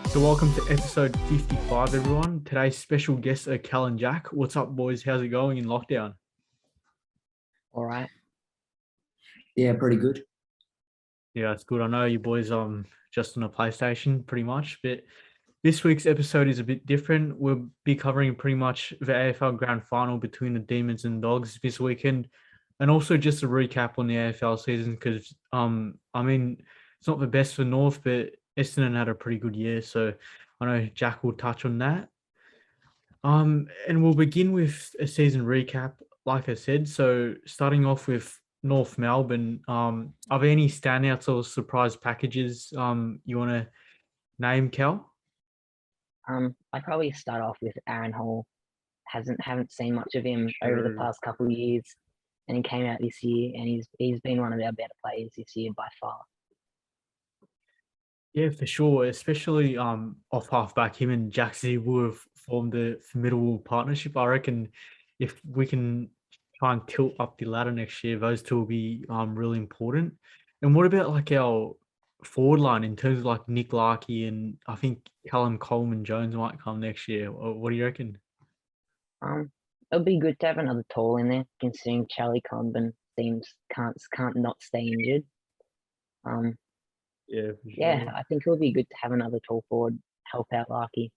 So welcome to episode 55, everyone. Today's special guests are Cal and Jack. What's up, boys? How's it going in lockdown? All right. Yeah, pretty good. Yeah, it's good. I know you boys just on a PlayStation pretty much, but this week's episode is a bit different. We'll be covering pretty much the AFL Grand Final between the Demons and Dogs this weekend, and also just a recap on the AFL season because it's not the best for North, but Essendon had a pretty good year, so I know Jack will touch on that. And we'll begin with a season recap, like I said. So starting off with North Melbourne, are there any standouts or surprise packages you want to name, Cal? I'd probably start off with Aaron Hall. Haven't seen much of him over the Sure. past couple of years, and he came out this year, and he's been one of our better players this year by far. Yeah, for sure. Especially off halfback, him and Jaxie will have formed a formidable partnership. I reckon if we can try and tilt up the ladder next year, those two will be really important. And what about like our forward line in terms of like Nick Larkey and I think Callum Coleman Jones might come next year. What do you reckon? It'll be good to have another tall in there, considering Charlie Condon can't not stay injured. Yeah, for Yeah, sure. I think it'll be good to have another tall forward help out Larky.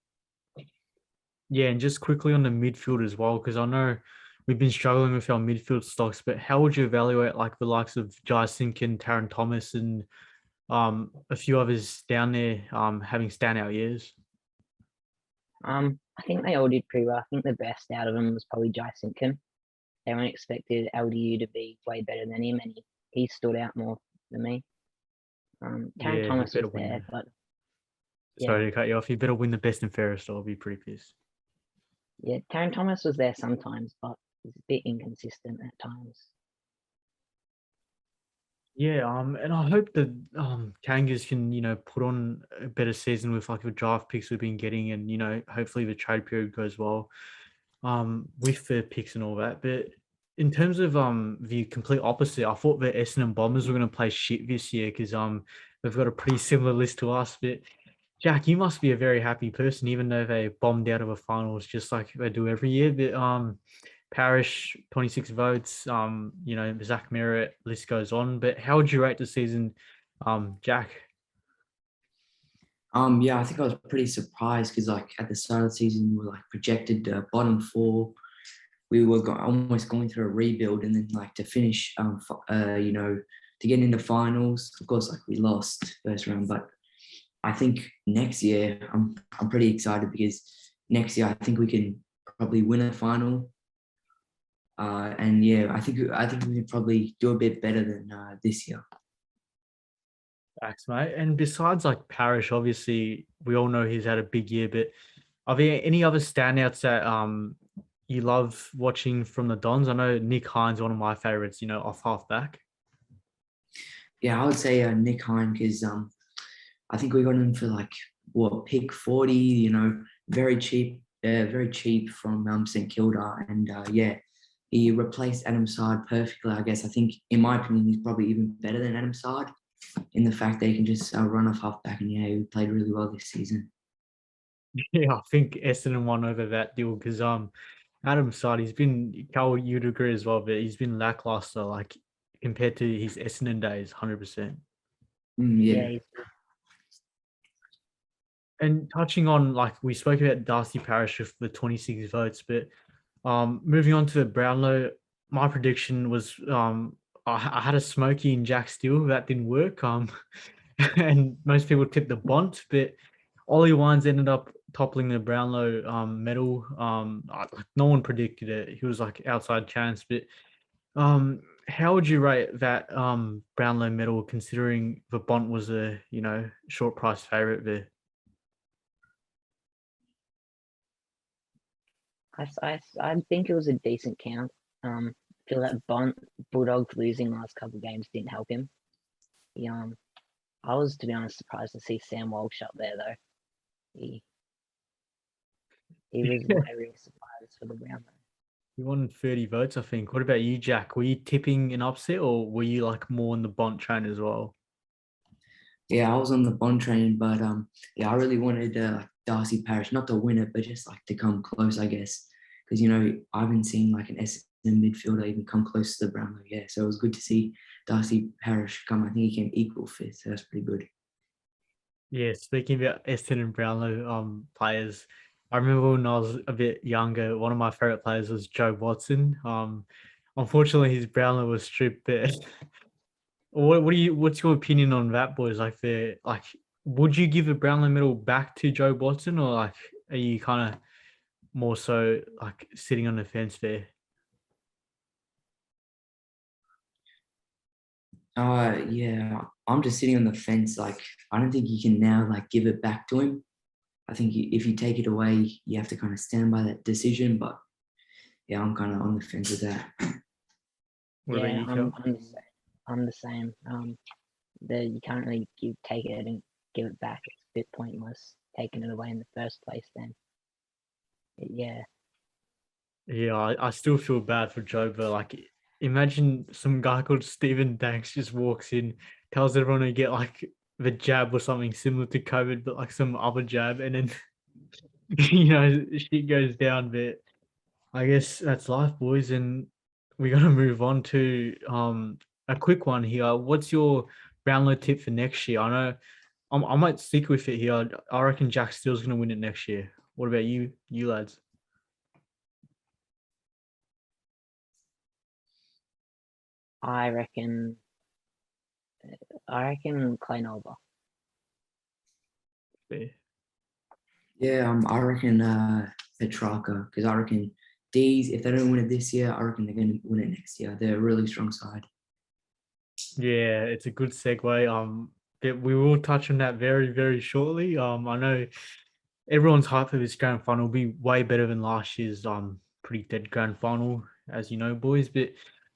Yeah, and just quickly on the midfield as well, because I know we've been struggling with our midfield stocks, but how would you evaluate like the likes of Jai Simpkin, Taron Thomas, and a few others down there having standout years? I think they all did pretty well. I think the best out of them was probably Jai Simpkin. Everyone expected LDU to be way better than him, and he stood out more than me. Taron Yeah, you Thomas better was win. there, but Sorry to cut you off. You better win the best and fairest, or I'll be pretty pissed. yeah, Taron Thomas was there sometimes, but he's a bit inconsistent at times. Yeah, and I hope that Kangas can, put on a better season with like the draft picks we've been getting, and hopefully the trade period goes well, with the picks and all that. But in terms of the complete opposite, I thought the Essendon Bombers were going to play shit this year because they've got a pretty similar list to us. But Jack, you must be a very happy person, even though they bombed out of the finals just like they do every year. But Parrish, 26 votes, Zach Merritt, list goes on. But how would you rate the season, Jack? Yeah, I think I was pretty surprised because like at the start of the season we were like projected bottom four. We were almost going through a rebuild, and then like to finish, to get into finals. Of course, like we lost first round, but I think next year I'm pretty excited because next year I think we can probably win a final. And yeah, I think we could probably do a bit better than this year. Thanks, mate. And besides like Parrish, obviously we all know he's had a big year, but are there any other standouts that you love watching from the Dons? I know Nick Hines, one of my favorites, off halfback. Yeah, I would say Nick Hine because I think we got him for like pick 40. Very cheap from St Kilda, and yeah, he replaced Adam Sard perfectly. I guess I think, in my opinion, he's probably even better than Adam Sard in the fact that he can just run off halfback, and yeah, he played really well this season. Yeah, I think Essendon won over that deal because Adam Sard, he's been, Cal, you'd agree as well, but he's been lackluster like compared to his Essendon days, 100%. Yeah. Yeah, And touching on, like, we spoke about Darcy Parish with the 26 votes, but moving on to the Brownlow, my prediction was I had a Smokey and Jack Steele. That didn't work. And most people tipped the Bont, but Ollie Wines ended up toppling the Brownlow medal. No one predicted it. He was like outside chance, but how would you rate that Brownlow medal considering the Bont was a short price favorite there? I think it was a decent count. I feel that Bulldogs losing last couple of games didn't help him. I was, to be honest, surprised to see Sam Walsh up there though. He was my real surprise for the round though. You won 30 votes, I think. What about you, Jack? Were you tipping an upset or were you like more on the Bont train as well? Yeah, I was on the Bond train, but yeah, I really wanted like Darcy Parish not to win it, but just like to come close, I guess, because I haven't seen like an Essendon midfielder even come close to the Brownlow yet. So it was good to see Darcy Parish come. I think he came equal fifth, so that's pretty good. Yeah, speaking about Eston and Brownlow players, I remember when I was a bit younger, one of my favorite players was Joe Watson. Unfortunately, his Brownlow was stripped. But what's your opinion on that, boys? Like, would you give a Brownlow medal back to Joe Watson, or like, are you kind of more so like sitting on the fence there? Yeah, I'm just sitting on the fence. Like, I don't think you can now like give it back to him. I think if you take it away, you have to kind of stand by that decision. But yeah, I'm kind of on the fence with that. What about Yeah, you, Kel? I'm the same. I'm the same. You can't really take it and give it back. It's a bit pointless taking it away in the first place. Then, yeah, Yeah, I still feel bad for Joe, but like, imagine some guy called Stephen Danks just walks in, tells everyone to get like the jab or something similar to COVID, but like some other jab, and then shit goes down. But I guess that's life, boys, and we gotta move on to a quick one here. What's your Brownlow tip for next year? I know I might stick with it here. I reckon Jack Steele's gonna win it next year. What about you lads? I reckon. I reckon Clay Nova. Yeah. Yeah, I reckon Petrarca, because I reckon DEES, if they don't win it this year, I reckon they're going to win it next year. They're a really strong side. Yeah, it's a good segue. But we will touch on that very, very shortly. I know everyone's hyped for this grand final. Will be way better than last year's pretty dead grand final, as you know, boys. But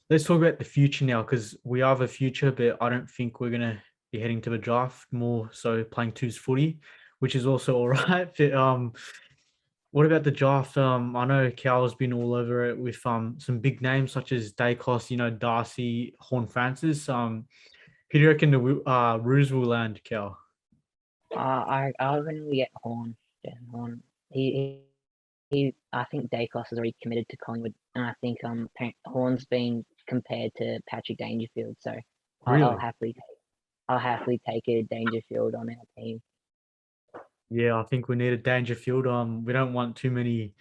let's talk about the future now, because we have a future, but I don't think we're gonna be heading to the draft. More so playing twos footy, which is also all right. But what about the draft? I know Cal's been all over it with some big names such as Dacos, Darcy, Horn Francis. Who do you reckon the Roos will land, Cal? I reckon we get Horn. Yeah, Horn. I think Dacos has already committed to Collingwood, and I think Horn's been compared to Patrick Dangerfield. So I'll Really? happily take a Dangerfield on our team. Yeah, I think we need a Dangerfield. We don't want too many,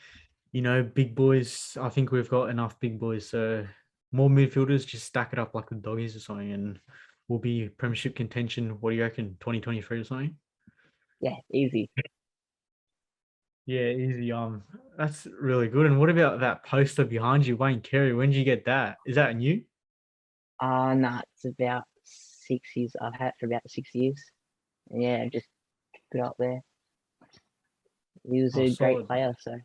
big boys. I think we've got enough big boys. So more midfielders, just stack it up like the doggies or something, and we'll be premiership contention. What do you reckon? 2023 or something? Yeah, easy. Yeah, easy. That's really good. And what about that poster behind you, Wayne Carey? When did you get that? Is that new? Nah, it's about 6 years. I've had it for about 6 years. Yeah, just put it up there. He was Oh, a great solid. player, so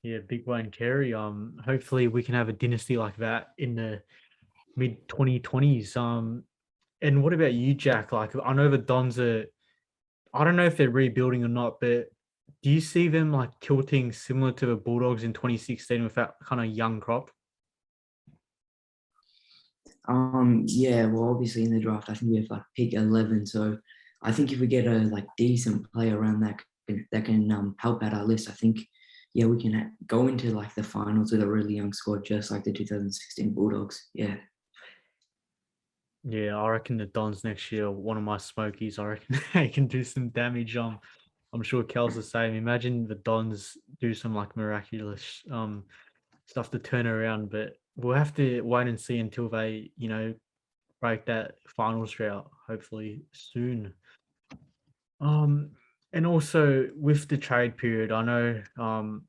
Yeah, big Wayne Carey. Hopefully we can have a dynasty like that in the mid 2020s. And what about you, Jack? Like, I know the Dons I don't know if they're rebuilding or not, but do you see them like tilting similar to the Bulldogs in 2016 with that kind of young crop? Yeah, well, obviously in the draft, I think we have like pick 11. So I think if we get a like decent player around that can help out our list, I think yeah we can go into like the finals with a really young squad, just like the 2016 Bulldogs. Yeah. Yeah, I reckon the Dons next year, one of my Smokies, I reckon they can do some damage. I'm sure Kel's the same. Imagine the Dons do some like miraculous stuff to turn around, but we'll have to wait and see until they, break that finals drought, hopefully soon. Um, and also with the trade period, I know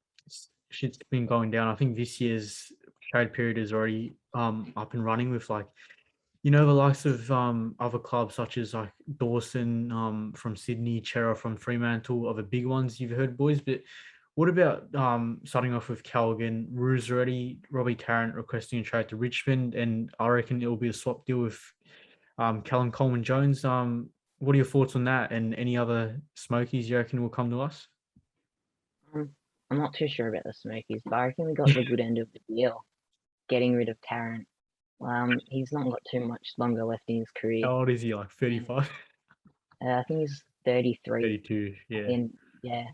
shit's been going down. I think this year's trade period is already up and running with like the likes of other clubs such as like Dawson from Sydney, Chera from Fremantle are the big ones you've heard, boys. But what about starting off with Callaghan, Roos already, Robbie Tarrant requesting a trade to Richmond, and I reckon it will be a swap deal with Callum Coleman Jones. What are your thoughts on that, and any other Smokies you reckon will come to us? I'm not too sure about the Smokies, but I reckon we got the good end of the deal, getting rid of Tarrant He's not got too much longer left in his career. How old is he? Like 35, I think he's 33. 32. Yeah. And yeah,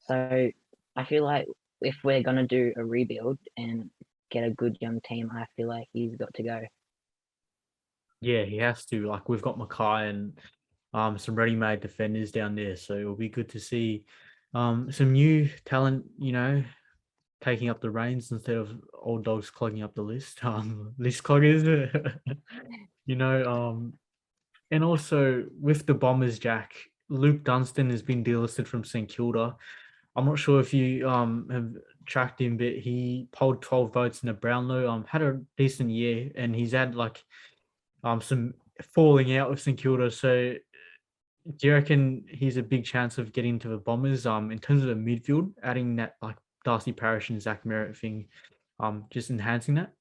so I feel like if we're gonna do a rebuild and get a good young team, I feel like he's got to go. Yeah, he has to. Like we've got Mackay and some ready-made defenders down there, so it'll be good to see some new talent, taking up the reins instead of old dogs clogging up the list. List cloggers, and also with the Bombers, Jack, Luke Dunstan has been delisted from St Kilda. I'm not sure if you have tracked him, but he polled 12 votes in the Brownlow. Had a decent year, and he's had like some falling out with St Kilda. So do you reckon he's a big chance of getting to the Bombers? In terms of the midfield, adding that like Darcy Parish and Zach Merritt thing, just enhancing that.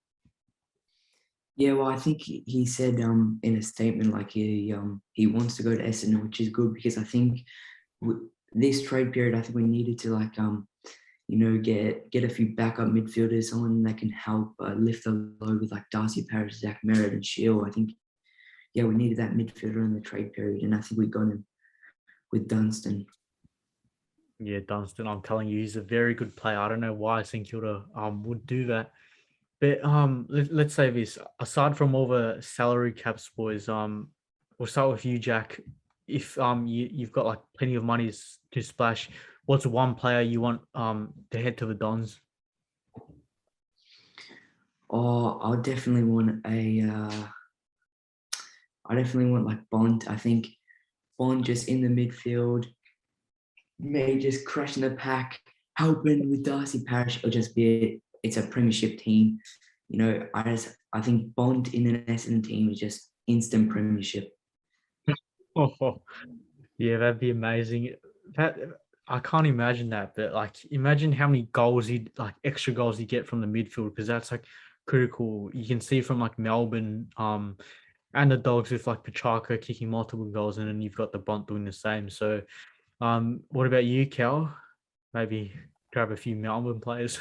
Yeah, well, I think he said in a statement like he wants to go to Essendon, which is good because I think this trade period, I think we needed to like get a few backup midfielders, someone that can help lift the load with like Darcy Parish, Zach Merritt, and Shears. I think we needed that midfielder in the trade period, and I think we got him with Dunstan. Yeah, Dunstan, I'm telling you, he's a very good player. I don't know why St Kilda would do that. But let's say this. Aside from all the salary caps, boys, we'll start with you, Jack. If you've got like plenty of money to splash, what's one player you want to head to the Dons? Oh, I definitely want like Bond. I think Bond just in the midfield, maybe just crushing the pack, helping with Darcy Parish. It'll just be it's a premiership team. I think Bond in an Essendon team is just instant premiership. Oh, yeah, that'd be amazing. That I can't imagine that, but like imagine how many goals extra goals you get from the midfield, because that's like critical. You can see from like Melbourne, and the Dogs with like Petrarca kicking multiple goals, and then you've got the Bont doing the same. So, what about you, Cal? Maybe grab a few Melbourne players.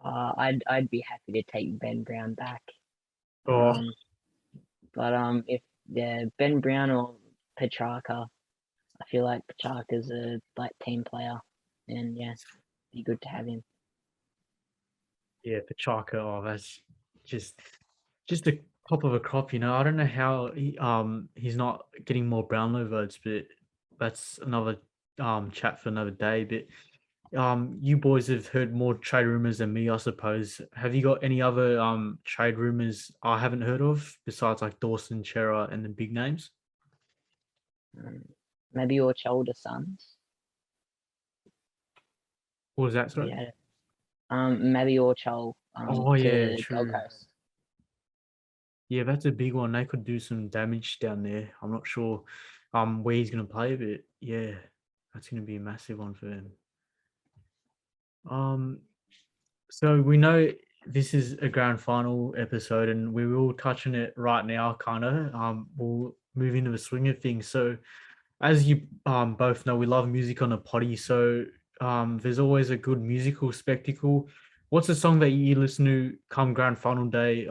I'd be happy to take Ben Brown back. Oh, But if Ben Brown or Petrarca, I feel like Petrarca's a team player, and be good to have him. yeah, Petrarca. Oh, that's just a top of a crop. I don't know how he's not getting more Brownlow votes, but that's another chat for another day. But you boys have heard more trade rumors than me, I suppose. Have you got any other trade rumors I haven't heard of besides like Dawson, Chera, and the big names? Maybe your older sons. What was that, sorry? Maybe your child. Oh yeah, to true. Gold Coast. Yeah, that's a big one. They could do some damage down there. I'm not sure where he's going to play, but yeah, that's going to be a massive one for them. So we know this is a grand final episode, and we will touch on it right now. Kind of. We'll move into the swing of things. So, as you both know, we love music on the potty. So, there's always a good musical spectacle. What's a song that you listen to come grand final day?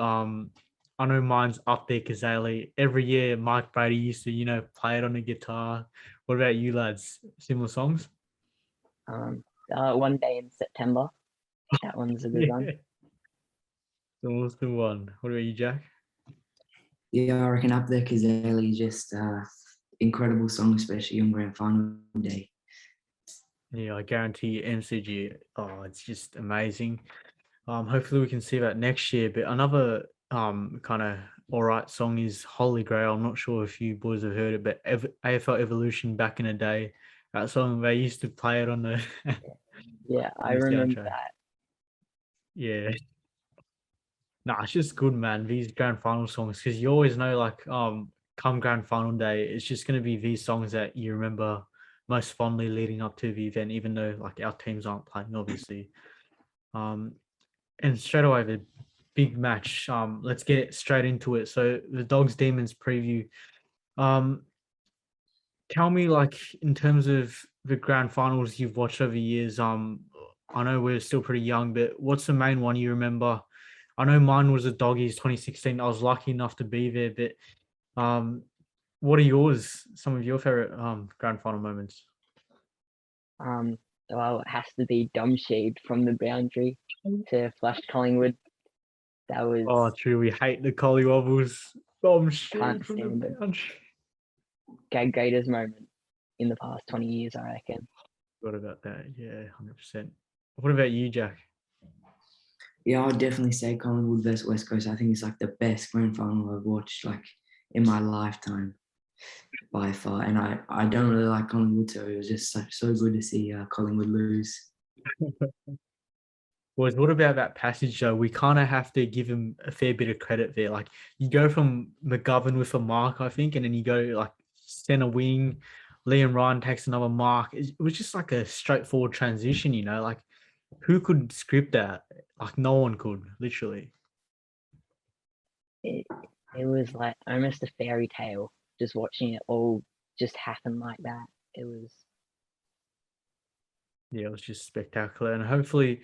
I know mine's Up There Kazali. Every year, Mike Brady used to, play it on the guitar. What about you lads? Similar songs? One Day in September. That one's a good one. That's the one. What about you, Jack? Yeah, I reckon Up There Kazali is just incredible song, especially on grand final day. Yeah, I guarantee MCG. Oh, it's just amazing. Hopefully we can see that next year. But another kind of all right song is Holy Grail. I'm not sure if you boys have heard it, but AFL Evolution back in the day, that song they used to play it on the yeah, on I the remember soundtrack. that. Yeah. Nah, it's just good, man. These grand final songs, because you always know, like, come grand final day, it's just gonna be these songs that you remember most fondly leading up to the event, even though like our teams aren't playing, obviously. And straight away the big match. Let's get straight into it. So the Dogs Demons preview. Tell me, like, in terms of the grand finals you've watched over the years. I know we're still pretty young, but what's the main one you remember? I know mine was the Doggies 2016. I was lucky enough to be there, but what are yours? Some of your favorite grand final moments? Well, it has to be Sheed from the boundary to flush Collingwood. That was Oh, true. We hate the collie wobbles. Bomb can't shoot from stand the it. boundary. Greatest moment in the past 20 years, I reckon. What about that? Yeah, 100%. What about you, Jack? Yeah, I would definitely say Collingwood versus West Coast. I think it's like the best grand final I've watched like in my lifetime by far. And I don't really like Collingwood, so it was just so good to see Collingwood lose. Was what about that passage though? We kind of have to give him a fair bit of credit there. Like you go from McGovern with a mark, I think, and then you go like center wing. Liam Ryan takes another mark. It was just like a straightforward transition, you know. Like who could script that? Like no one could, literally. It was like almost a fairy tale, just watching it all just happen like that. It was Yeah, it was just spectacular, and hopefully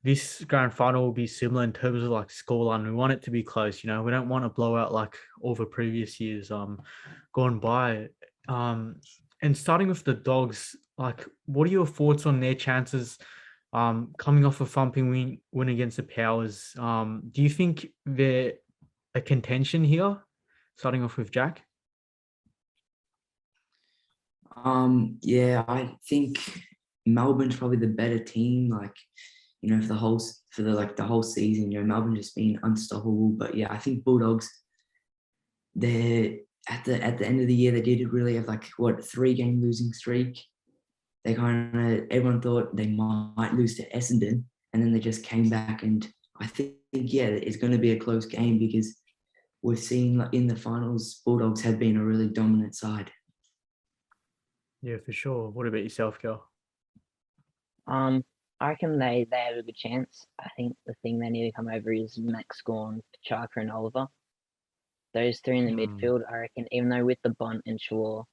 this grand final will be similar in terms of like scoreline. We want it to be close, you know. We don't want a blowout like all the previous years gone by. And starting with the Dogs, like what are your thoughts on their chances coming off a thumping win against the Powers? Do you think they're a contention here? Starting off with Jack. Yeah, I think Melbourne's probably the better team. Like, you know, for the whole season, you know, Melbourne just been unstoppable. But yeah, I think Bulldogs, they're at the end of the year, they did really have like what 3-game losing streak. They everyone thought they might lose to Essendon, and then they just came back. And I think yeah, it's going to be a close game because we've seen in the finals, Bulldogs have been a really dominant side. Yeah, for sure. What about yourself, girl? I reckon they have a good chance. I think the thing they need to come over is Max Gawn, Chaka and Oliver. Those three in the midfield, I reckon, even though with the Bont and Shaw,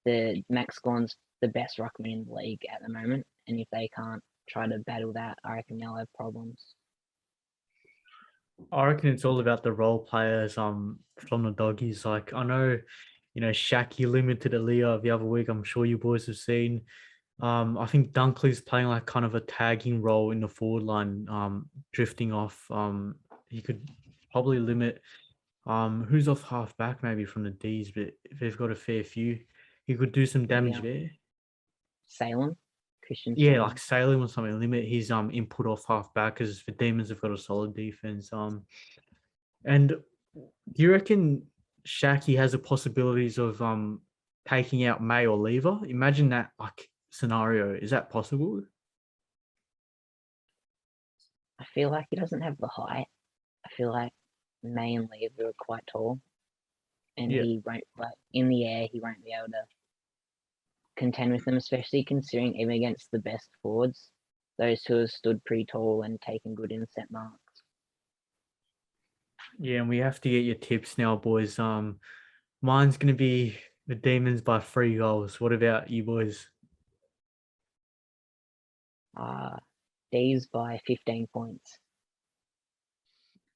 the Max Gawn's the best ruckman in the league at the moment. And if they can't try to battle that, I reckon they'll have problems. I reckon it's all about the role players from the Doggies. Like I know, you know, Shaki limited Aaliyah the other week. I'm sure you boys have seen. I think Dunkley's playing like kind of a tagging role in the forward line, drifting off. He could probably limit who's off half back maybe from the D's, but if they've got a fair few, he could do some damage there. Salem, Christian. Yeah, Salem. like Salem or something. Limit his input off half back because the Demons have got a solid defense. And do you reckon Shaki has the possibilities of taking out May or Lever? Imagine that like scenario. Is that possible? I feel like he doesn't have the height. I feel like May and Lever are quite tall, and he won't like in the air. He won't be able to contend with them, especially considering even against the best forwards, those two have stood pretty tall and taken good inset marks. Yeah, and we have to get your tips now, boys. Mine's gonna be the Demons by 3 goals. What about you boys? DEES by 15 points.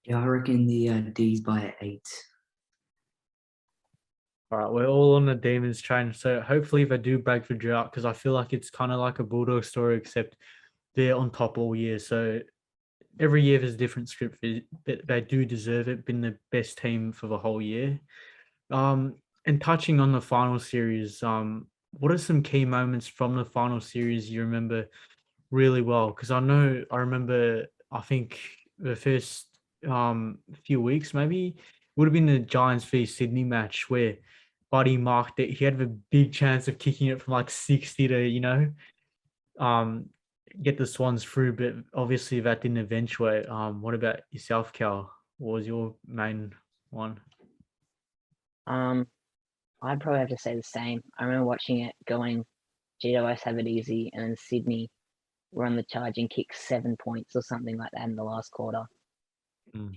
Yeah, I reckon the D's by 8. All right, we're all on the Demons train. So hopefully they do break the drought because I feel like it's kind of like a Bulldog story, except they're on top all year. So every year there's a different script, but they do deserve it. Been the best team for the whole year. And touching on the final series, what are some key moments from the final series you remember really well? Because I remember, I think the first few weeks maybe would have been the Giants v Sydney match where Buddy marked it. He had a big chance of kicking it from like 60 to, you know, get the Swans through, but obviously that didn't eventuate. What about yourself, Cal? What was your main one? I'd probably have to say the same. I remember watching it going, GWS have it easy, and then Sydney were on the charge and kicked 7 points or something like that in the last quarter. And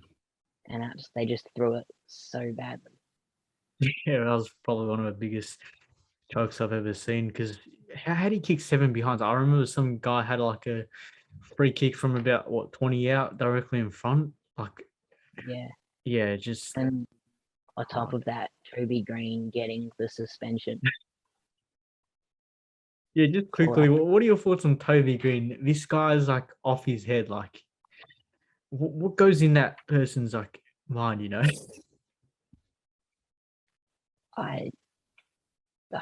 they just threw it so badly. Yeah, that was probably one of the biggest chokes I've ever seen because how did he kick 7 behinds? I remember some guy had like a free kick from about 20 out directly in front. Like, Yeah. yeah, just And on top hard. of that, Toby Green getting the suspension. Yeah, just So, quickly, what are your thoughts on Toby Green? This guy's like off his head. Like, what goes in that person's like mind? You know? I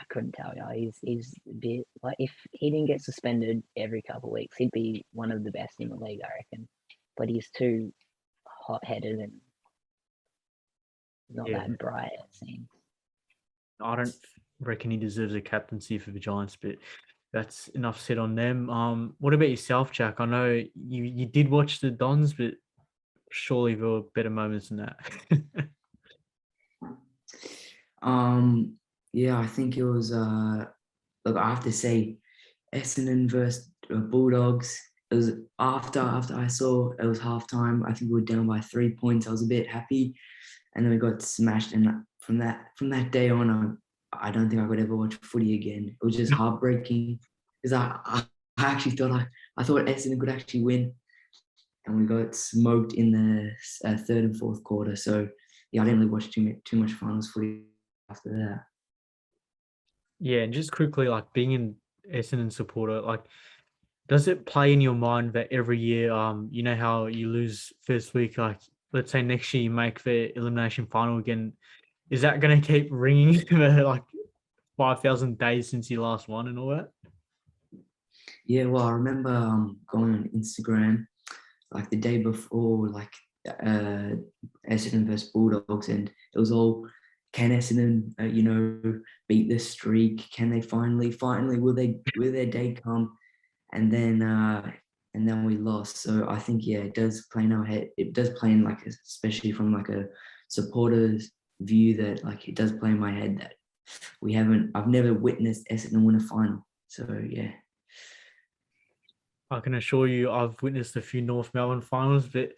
couldn't tell you. He's a bit like, if he didn't get suspended every couple of weeks, he'd be one of the best in the league, I reckon. But he's too hot-headed and not Yeah, that bright, it seems. I don't reckon he deserves a captaincy for the Giants, but that's enough said on them. What about yourself, Jack? I know you did watch the Dons, but surely there were better moments than that. Yeah, I think it was. Look, I have to say, Essendon versus Bulldogs. It was after I saw it was halftime. I think we were down by 3 points. I was a bit happy, and then we got smashed. And from that day on, I don't think I could ever watch footy again. It was just heartbreaking because I actually thought I thought Essendon could actually win, and we got smoked in the third and fourth quarter. So yeah, I didn't really watch too much finals footy after that. Yeah, and just quickly, like being an Essendon supporter, like does it play in your mind that every year, you know how you lose first week, like let's say next year you make the elimination final again, is that going to keep ringing for like 5,000 days since you last won and all that? Yeah, well, I remember going on Instagram like the day before, like Essendon versus Bulldogs, and it was all, can Essendon, beat the streak? Can they finally, will their day come? And then we lost. So I think it does play in our head. It does play in, like, especially from like a supporter's view, that like it does play in my head that I've never witnessed Essendon win a final. So yeah. I can assure you, I've witnessed a few North Melbourne finals, but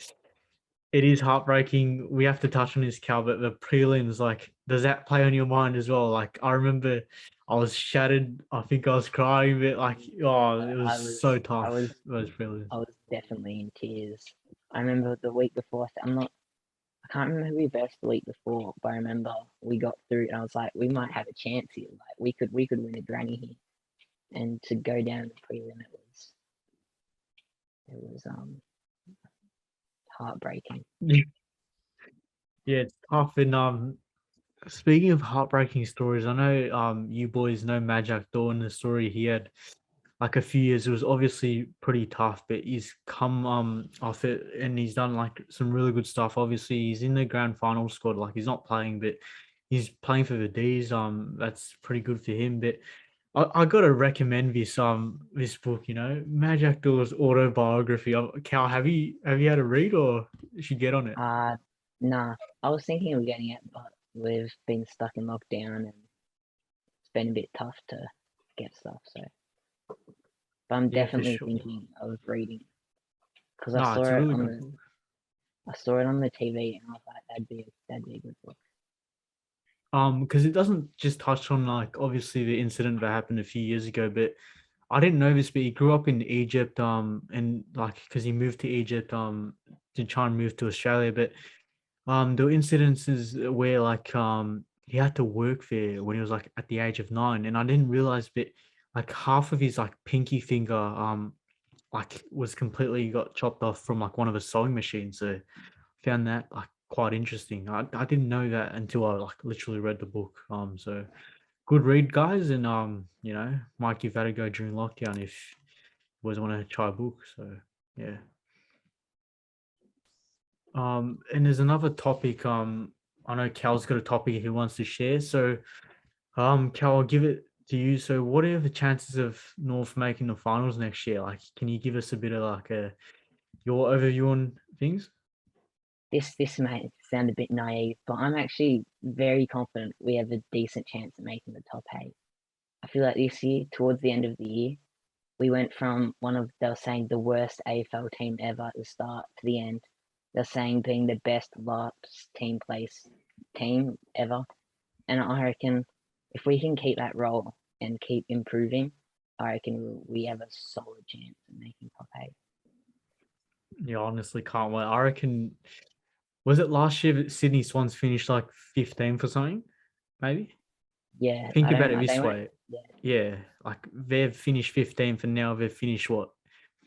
it is heartbreaking. We have to touch on this, Cal, but the prelims, like, does that play on your mind as well? Like, I remember I was shattered. I think I was crying, but like, oh, it I was was so I tough, was those prelims. I was definitely in tears. I remember the week before. I can't remember who we versed the week before, but I remember we got through, and I was like, we might have a chance here. Like, we could win a granny here, and to go down the prelim, it was heartbreaking. Yeah, it's tough. And speaking of heartbreaking stories, I know you boys know Majak Dawn, the story he had like a few years. It was obviously pretty tough, but he's come off it and he's done like some really good stuff. Obviously, he's in the grand final squad. Like he's not playing, but he's playing for the D's. That's pretty good for him. But I gotta recommend this book. You know, Majak Daw's autobiography. Cal, have you had a read or you should get on it? Nah, I was thinking of getting it, but we've been stuck in lockdown, and it's been a bit tough to get stuff. So, but I'm Yeah, for definitely sure. thinking of reading, because No, it's a really good book. I saw it on the TV, and I was like, that'd be a good book. Because it doesn't just touch on like obviously the incident that happened a few years ago, but I didn't know this, but he grew up in Egypt, and like because he moved to Egypt, to try and move to Australia, but there were incidences where like he had to work there when he was like at the age of 9, and I didn't realize, but like half of his like pinky finger like was completely got chopped off from like one of the sewing machines. So found that like quite interesting. I didn't know that until I like literally read the book. So good read, guys, and might give that a go during lockdown if you guys want to try a book. So yeah. And there's another topic. I know Cal's got a topic he wants to share. So Cal, I'll give it to you. So what are the chances of North making the finals next year? Like, can you give us a bit of like your overview on things? This might sound a bit naive, but I'm actually very confident we have a decent chance of making the top 8. I feel like this year, towards the end of the year, we went from they were saying the worst AFL team ever at the start to the end. They're saying being the best last team place team ever. And I reckon if we can keep that role and keep improving, I reckon we have a solid chance of making top 8. Yeah, honestly, can't wait. I reckon, was it last year that Sydney Swans finished like 15th or something? Maybe. Yeah, Think I about don't it know. They this weren't. way. Yeah, Yeah, like they've finished 15th and now they've finished what,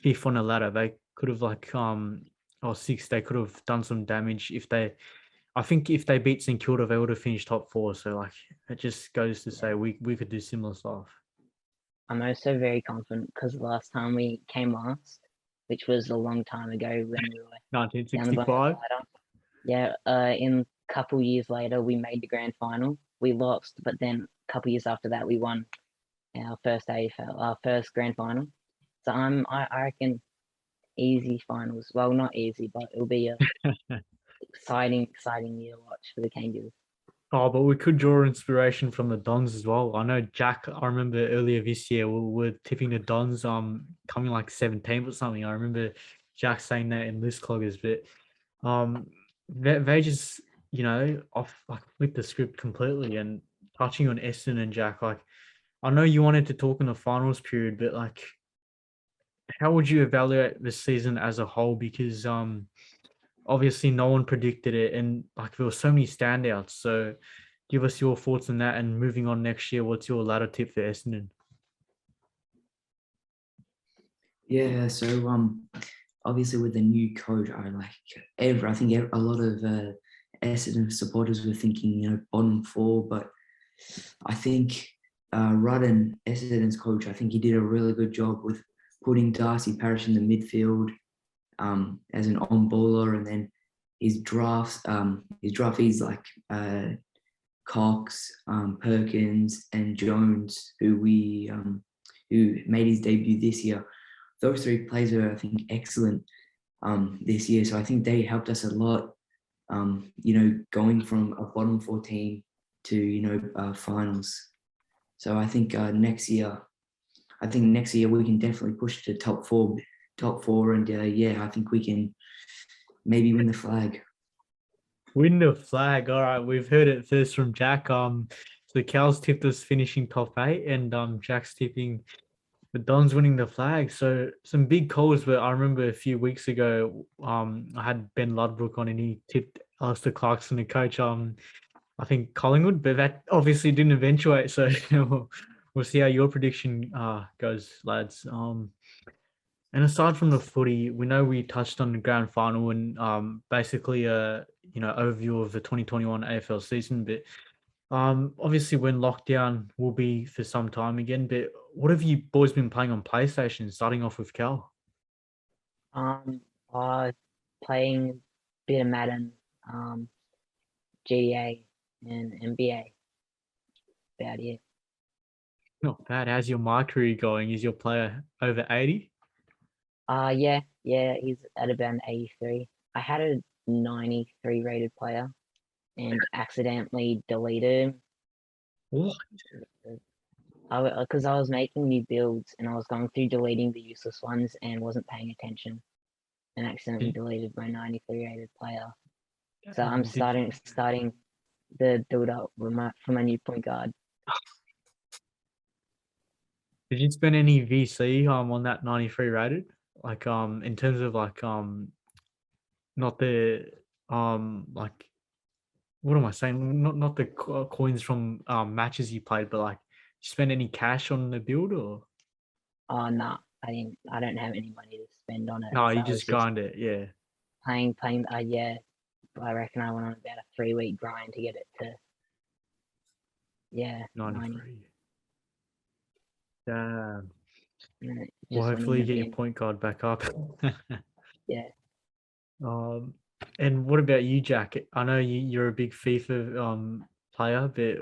fifth on the ladder. They could have like or sixth. They could have done some damage if they. I think if they beat St Kilda, they would have finished top four. So like it just goes to say yeah. we could do similar stuff. I'm also very confident because last time we came last, which was a long time ago when we were down the bottom of the 1965. ladder. Yeah, in a couple years later, we made the grand final. We lost, but then a couple years after that, we won our first AFL, our first grand final. So I reckon easy finals. Well, not easy, but it'll be a exciting year to watch for the Kangaroos. Oh, but we could draw inspiration from the Dons as well. I know Jack. I remember earlier this year we were tipping the Dons coming like 17th or something. I remember Jack saying that in list cloggers, but they just off like flipped the script completely. And touching on Essendon and Jack, like I know you wanted to talk in the finals period, but like how would you evaluate the season as a whole? Because obviously no one predicted it, and like there were so many standouts. So give us your thoughts on that. And moving on next year, what's your ladder tip for Essendon? Yeah, so obviously with the new coach, I think a lot of Essendon supporters were thinking, bottom four, but I think Rudden, Essendon's coach, I think he did a really good job with putting Darcy Parish in the midfield as an on bowler, and then his draftees like Cox, Perkins, and Jones, who made his debut this year. Those three players were, I think, excellent this year. So I think they helped us a lot. Going from a bottom four team to finals. So I think next year we can definitely push to top four, and I think we can maybe win the flag. Win the flag. All right, we've heard it first from Jack. So Cal's tipped us finishing top 8, and Jack's tipping the Dons winning the flag. So some big calls, but I remember a few weeks ago, I had Ben Ludbrook on and he tipped Alistair Clarkson, the coach, I think Collingwood, but that obviously didn't eventuate. So we'll see how your prediction goes, lads. And aside from the footy, we know we touched on the grand final and basically a overview of the 2021 AFL season, but obviously when lockdown will be for some time again. But what have you boys been playing on PlayStation? Starting off with Cal. I playing a bit of Madden, GTA, and NBA. About it. Not bad. How's your My career going? Is your player over 80? Yeah, he's at about an 83. I had a 93 rated player and accidentally deleted him. What? Because I was making new builds and I was going through deleting the useless ones and wasn't paying attention and accidentally deleted my 93 rated player. So I'm starting the build up for my new point guard. Did you spend any VC on that 93 rated? Like in terms of like not the like what am I saying? Not the coins from matches you played, but like you spend any cash on the build or? Oh no, I don't have any money to spend on it. No, So you I was just just grind it, yeah. playing. Yeah, I reckon I went on about a 3-week grind to get it to 90. 93. Damn. Well, Just hopefully you went in get the your bin. point guard back up. Yeah. And what about you, Jack? I know you're a big FIFA player, but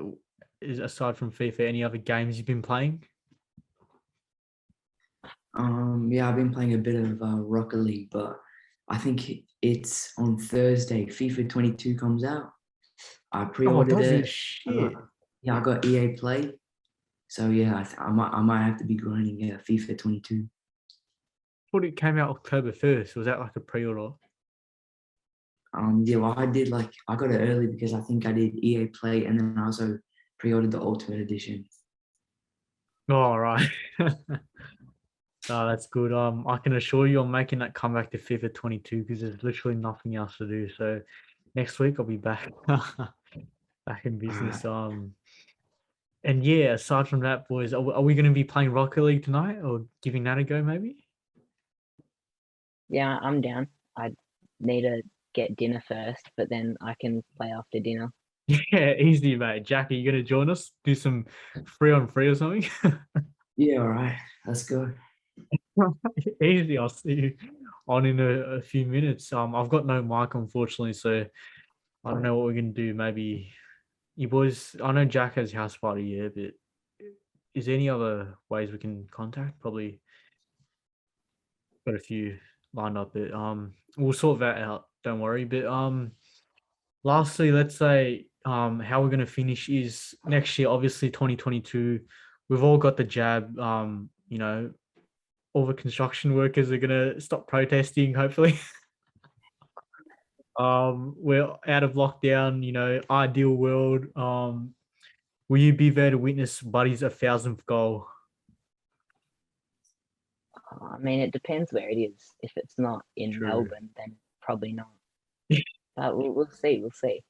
aside from FIFA, any other games you've been playing? I've been playing a bit of Rocket League, but I think it's on Thursday. FIFA 22 comes out. I pre-ordered does it. it? Shit. I got EA Play. So yeah, I might have to be grinding FIFA 22. Thought it came out October 1st. Was that like a pre-order? Well, I got it early because I think I did EA Play and then I also pre-ordered the Ultimate Edition. Oh, right. Oh, that's good. I can assure you I'm making that comeback to FIFA 22 because there's literally nothing else to do. So next week I'll be back back in business. And yeah, aside from that, boys, are we going to be playing Rocket League tonight or giving that a go maybe? Yeah, I'm down. I need to get dinner first, but then I can play after dinner. Yeah, easy, mate. Jack, are you going to join us? Do some 3-on-3 or something? Yeah, all right. Let's go. Easy. I'll see you on in a few minutes. I've got no mic, unfortunately, so I don't know what we're going to do. Maybe you boys, I know Jack has house party, yeah, but is there any other ways we can contact? Probably got a few lined up, but we'll sort that out. Don't worry. But lastly, let's say how we're gonna finish is next year, obviously 2022. We've all got the jab. You know, all the construction workers are gonna stop protesting, hopefully. We're out of lockdown, you know, ideal world. Will you be there to witness Buddy's 1,000th goal? I mean, it depends where it is. If it's not in True. Melbourne, then probably not. But we'll see. We'll see.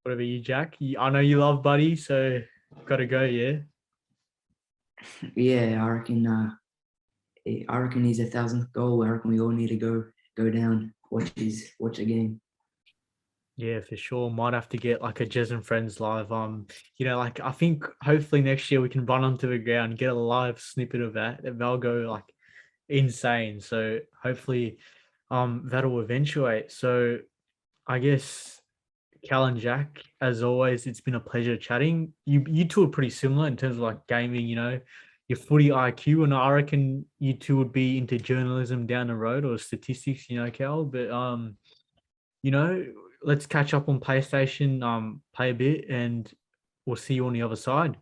Whatever you, Jack. I know you love Buddy, so gotta go, yeah. Yeah, I reckon he's 1,000th goal. I reckon we all need to go down, watch the game. Yeah, for sure. Might have to get like a Jez and Friends live. You know, like I think hopefully next year we can run onto the ground, get a live snippet of that, and they'll go like insane. So hopefully, that'll eventuate. So I guess Cal and Jack, as always, it's been a pleasure chatting. You two are pretty similar in terms of like gaming, you know, your footy IQ, and I reckon you two would be into journalism down the road or statistics, you know, Cal. But you know, let's catch up on PlayStation, play a bit, and we'll see you on the other side.